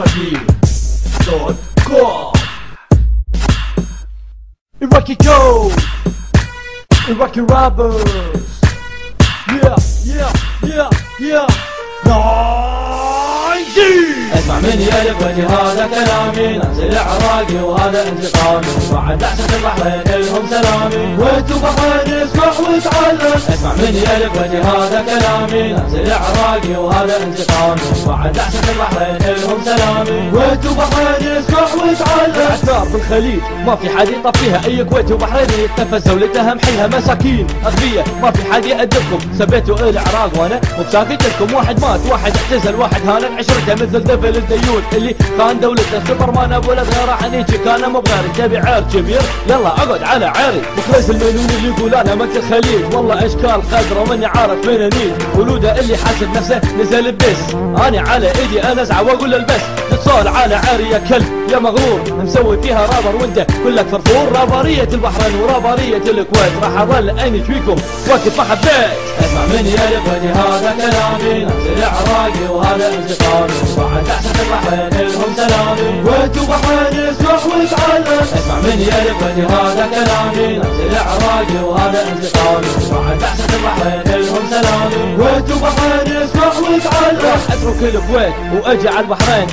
Iraqi.com. Iraqi code, Iraqi rappers. Yeah. 90. اسمع مني يا اخوتي هذا كلامي، ننزل عراقي وهذا انتقامي، بعد بعثة البحرين الهم سلامي، وانتو بحرين اسمع وتعلم. اسمع مني يا اخوتي هذا كلامي، ننزل عراقي وهذا انتقامي، بعد بعثة البحرين الهم سلامي، وانتو بحرين اسمع وتعلم. اعتار بالخليج ما في حد يطفيها، اي كويتي وبحريني يتنفس دولتها محيها مساكين اغبياء، ما في حد يأدبكم، سبيتوا العراق وانا وبساكت لكم. واحد مات، واحد اعتزل، واحد هانت عشرته مثل دفل الديون اللي خان دولته. سوبرمان ابو الازهر راح نيجي كان مو بغير، تبي عير كبير يلا اقعد على عيري. مخلص الميلون اللي يقول انا مثل الخليج، والله اشكال خضرا وماني عارف وين انيج. ولوده اللي حاسب نفسه نزل بس، انا على ايدي انزعه واقول له البس. تتصال على عيري يا كلب يا مغرور، مسوي فيها رابر وانت كلك فرفور. رابرية البحرين ورابرية الكويت، راح اظل اني فيكم وقت ما حبيت. اسمع مني يا اخوتي هذا كلامي، ننزل عراقي وهذا انتقامي، بعد بعثة البحرين الهم سلامي، وانتو بحرين اسمع وتعلم. اسمع مني يا اخوتي هذا كلامي، ننزل عراقي وهذا انتقامي، بعد بعثة البحرين الهم سلامي، وانتو بحرين اسمع وتعلم. راح اترك الكويت واجي على البحرين.